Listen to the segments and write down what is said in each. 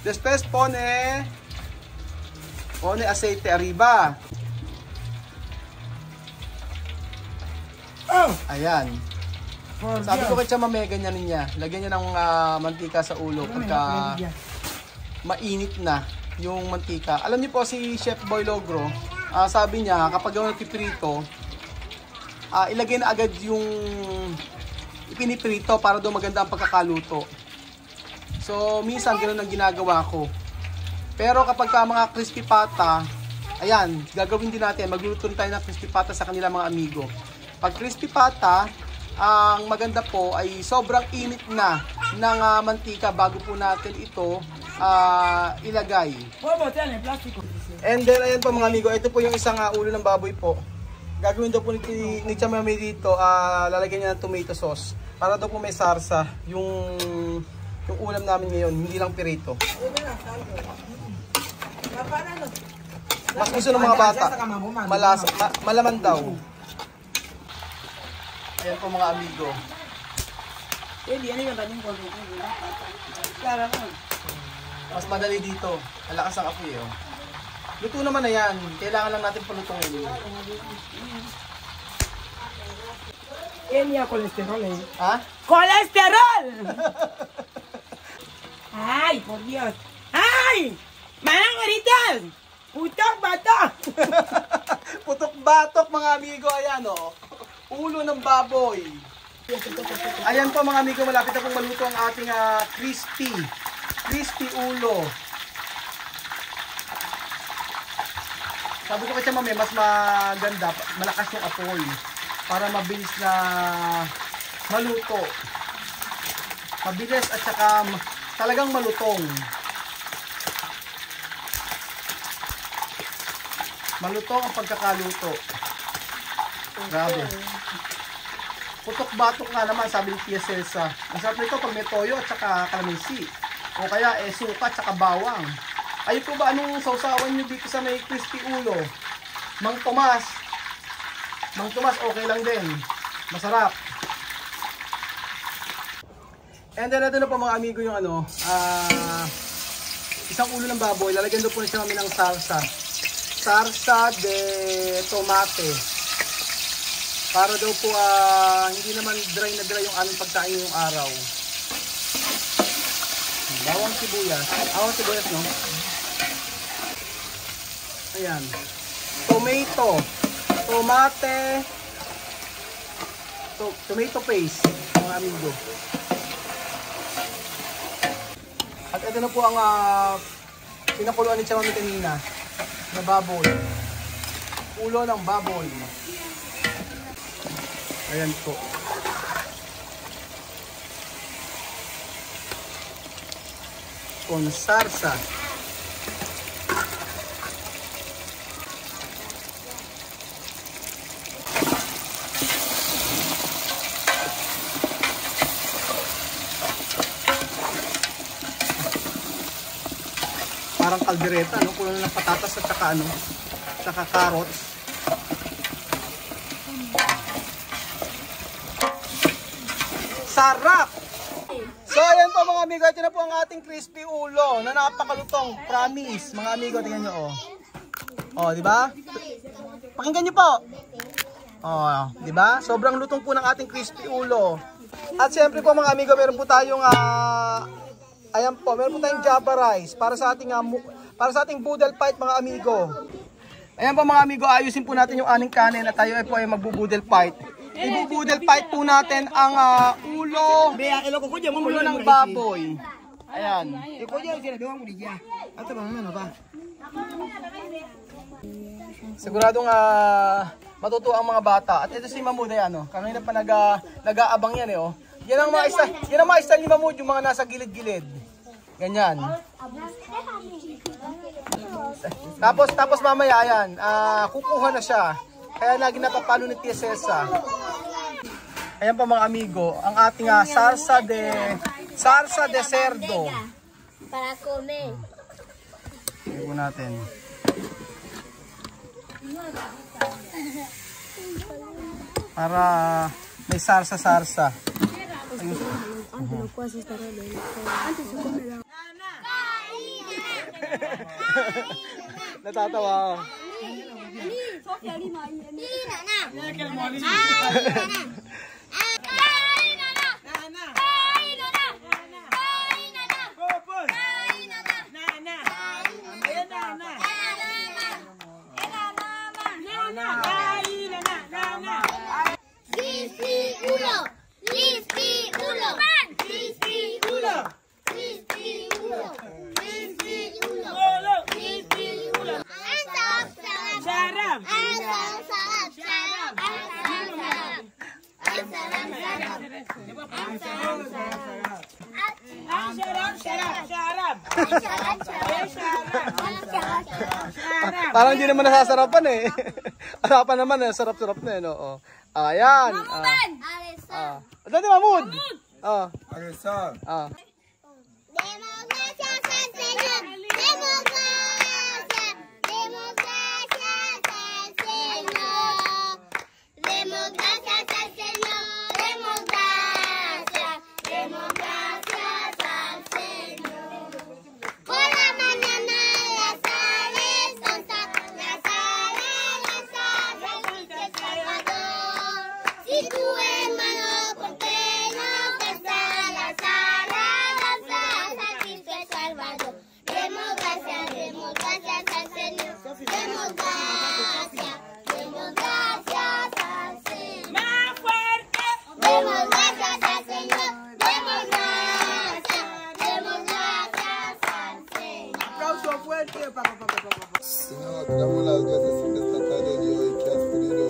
Después pone aceite arriba. Oh! Ayan. Sabi ko kay Chamame, ganyan niya. Lagyan niya ng mantika sa ulo pagka mainit na yung mantika. Alam niyo po si Chef Boy Logro, sabi niya kapag nagpiprito, ilagay na agad yung ipiniprito para daw maganda ang pagkakaluto. So, minsan ganoon ang ginagawa ko. Pero kapag mga crispy pata, ayan, gagawin din natin. Magluluto tayo ng crispy pata sa kanila mga amigo. Pag crispy pata, ang maganda po ay sobrang init na ng mantika bago po natin ito ilagay. And then, ayan po mga amigo, ito po yung isang ulo ng baboy po. Gagawin daw po ni Chamame dito, lalagyan niya ng tomato sauce. Para daw po may sarsa yung ulam namin ngayon, hindi lang pirito. Mas gusto ng mga bata, malaman daw. Ayan po mga amigo. Mas madali dito. Malakas ang apoy. Luto naman na yan. Kailangan lang natin palutungin. Yan niya kolesterol eh. Ha? ¡Colesterol! ¡Ay, por Dios! ¡Ay! ¡Manang maritas! ¡Putok batok! Putok batok mga amigo. Ayan o. Ulo ng baboy. Ayan po mga amigo. Malapit na pong maluto ang ating crispy ulo. Sabi ko kay Chamame, mas maganda, malakas yung apoy para mabilis na maluto. Mabilis at saka talagang malutong. Malutong ang pagkakaluto. Grabe. Putok-batok nga naman, sabi ni Tia Celsa. Ang sarap nito pag may toyo at saka kalamansi. O kaya suka at saka bawang. Ayun po ba anong sausawan nyo dito sa may crispy ulo? Mang Tomas. Mang Tomas okay lang din. Masarap. And then ito na po mga amigo yung isang ulo ng baboy. Lalagyan doon po na siya kami ng salsa. Salsa de tomate. Para daw po hindi naman dry na dry yung aming pagkain yung araw. Bawang sibuyas. Bawang sibuyas, no? Ayan. Tomato. Tomate. Tomato paste, mga amigo. At ito na po ang pinakuluan ni Chamame kanina na baboy. Ulo ng baboy. Ayan po. Con sarsa. Parang kaldereta, no? Kulang ng patatas at saka carrots. Sarap! So ayan po mga amigo, ito na po ang ating crispy ulo na napakalutong, promise. Mga amigo, tingnan nyo di ba? Pakinggan nyo po. Di ba? Sobrang lutong po ng ating crispy ulo. At siyempre po mga amigo, meron po tayong ayan po, meron po tayong Java rice para sa ating boodle fight mga amigo. Ayan po mga amigo, ayusin po natin yung aning kanin at tayo po ay magbo-boodle fight. Ibu-boodle fight po natin ang ulo ng baboy. Ayan. Siguradong matutuwa ang mga bata. At ito si Mahmoud, ayan, kanina pa nag-aabang yan Yan ang mga style ni Mahmoud, yung mga nasa gilid-gilid. Ganyan. Tapos mamaya, ayan, kukuha na siya. Kaya lagi napapalo ni Tia Celsa. Ayan pa mga amigo, ang ating salsa de cerdo. Para comer. Ito natin. Para may sarsa-sarsa. Ayun. Natatawa ako. Parang hindi naman nasasarapan eh. Harapan naman eh, sarap-sarap na eh, no? Oh. Ayan. Dati Mahmud. Arisal. Democracia San Señor. Democracia. Democracia San Señor. Democracia San Señor. Democracia. Democracia San Señor. Por la mañana las aves cantan, las aves Cristo Salvador. Si tu hermano por qué no canta las alabanzas a Cristo Salvador. Democracia, democracia San Señor. Democracia, democracia San Señor. Más fuerte. Democracia San Señor. Democracia, democracia San Señor. Aplauso fuerte. Señor, te damos las gracias por esta tarde de hoy que has podido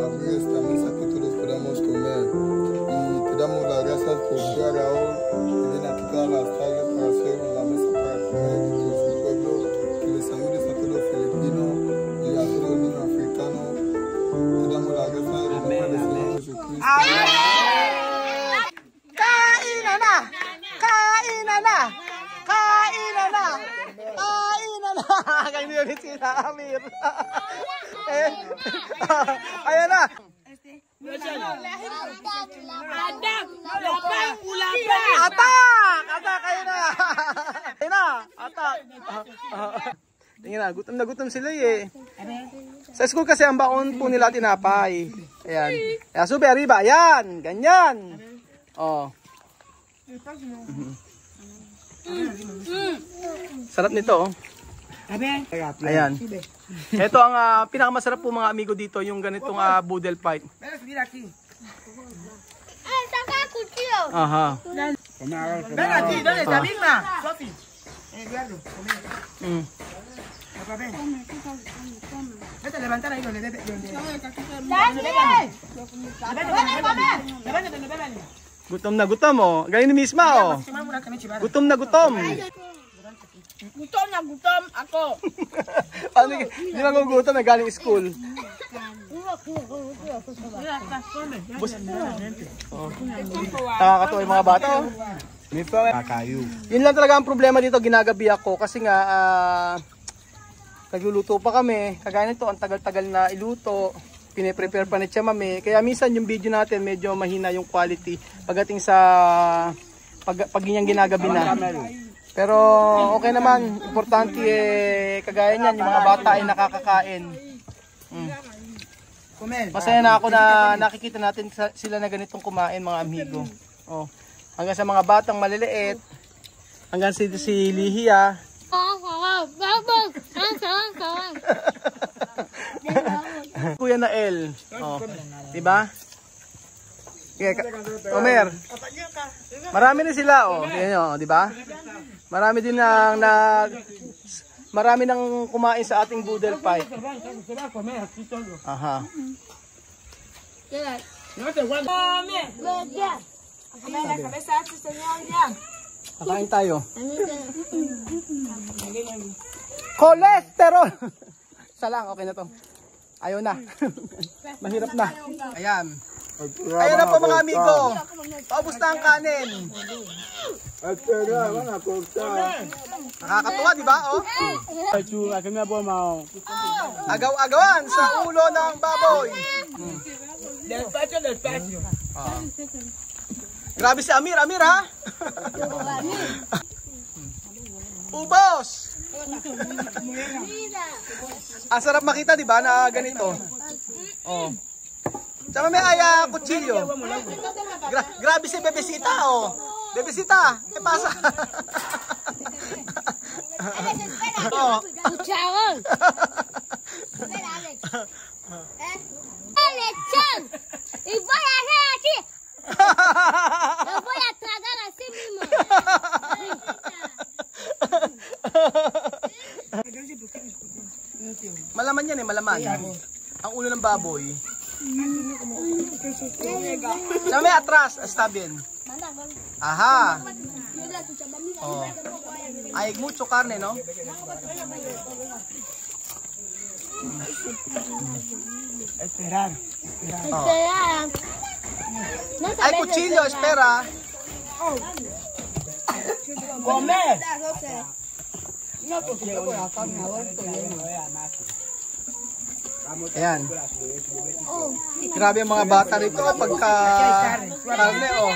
abrir esta mesa que todos podamos comer. Y te damos las gracias por ver a Raúl que viene aquí todas las tardes para hacer la mesa para comer y por su pueblo. Que les ayudes a todos los filipinos y a todos los niños africanos. Te damos las gracias en el nombre del Señor Jesucristo. Kainan na! Kainan na! Kainan na! Kainan na! Ganyan din sila, Amir. Ayan na! Atak! Atak! Ayan na! Ayan na! Atak! Tingnan na, gutom sila eh. Sa school kasi ang baon po nila tinapay. Ayan. Ayan, sube, arriba. Ayan. Ganyan. Oh. Sarap nito, oh. Ayan. Ito ang pinakamasarap po mga amigo dito, yung ganitong boodle fight. Saca cuchillo. Aha. Ven aquí, ¿dónde está Vilma? Sofi. Eduardo, papá, ven. Vete a levantar ahí donde debe. Gutom na gutom, oh. Galing ni Misma, oh. Gutom na gutom. Gutom na gutom ako. Ano, hindi magugutom, galing school. Nakakatuwa yung mga bata, oh. Yun lang talaga ang problema dito, ginagabi ako kasi nga nagluluto pa kami. Kagaya nito, ang tagal-tagal na iluto. Pine-prepare pa ni Tia Mami. Kaya minsan yung video natin medyo mahina yung quality pagdating sa pag yung ginagabi na. Pero okay naman, importante kagaya niyan yung mga bata ay nakakakain. Masaya na ako na nakikita natin sila na ganitong kumain, mga amigo. Oh. Hanggang sa mga batang maliliit, hanggang si Lihia. Kuya Nael. Oh, 'di ba? Omer. Marami din sila, oh. Tingnan niyo, 'di ba? Marami din marami nang kumain sa ating boodle fight. Aha. Kakain tayo. Cholesterol. Isa lang, okay na to. Ayaw na. Mahirap na. Ayan. Ayan na po mga amigo. Paubos na ang kanin. Nakakatuwa, di ba? Oh? Agaw-agawan sa ulo ng baboy. Grabe si Amir, ha? Ubos! Ang sarap makita, di ba, na ganito. Oh. Tsaka may kutsilyo. Grabe si Bebesita, oh. Bebesita, ¿qué pasa? Oh. Cucharón. Espera, Alex. ¡Lechón! Y voy a hacer así. Lo voy a tragar así mismo. Malaman yan eh, malaman. Ang ulo ng baboy. Tsaka may atras, estabin. Aha. Oh. Hay mucho carne, ¿no? Esperar. Oh. Hay cuchillo, espera. Comer. Ayan. Grabe ang mga bata rito pagka karne, oh.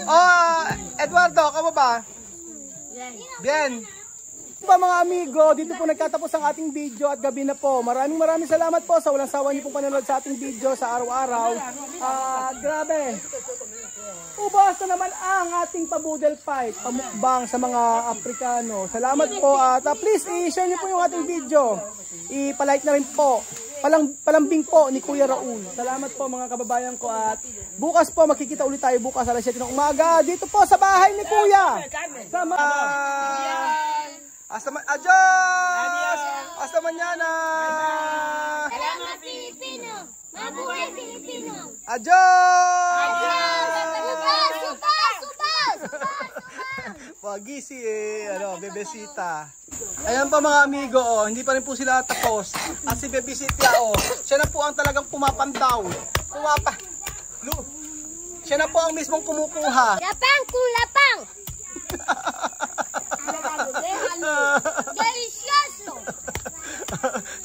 Oh, Eduardo, kamo ba? Bien. Pa mga amigo, dito po nagtatapos ang ating video at gabi na po. Maraming salamat po sa walang sawa niyo pong panonood sa ating video sa araw-araw. Grabe. Ubos na naman ang ating pabudel fight, pamukbang sa mga Aprikano. Salamat po at please i-share niyo po yung ating video. I-palike na rin po. Palambing po ni Kuya Raul. Salamat po mga kababayan ko at bukas po magkikita ulit tayo bukas alas 7 ng umaga dito po sa bahay ni Kuya. Adios! Hasta mañana! Salamat Pilipino! Mabuhay Pilipino! Adios! Subas! Pagisi Bebesita. Ayan pa mga amigo, oh, hindi pa rin po sila tapos. At si Bebesita, oh, siya na po ang talagang pumapandaw. Siya na po ang mismong kumukuha. Lapang kulapang! Delicioso!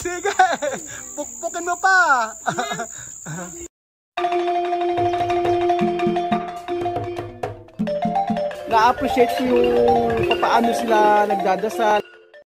Sige, pukpukin mo pa. Na-appreciate ko yung paano sila nagdadasal.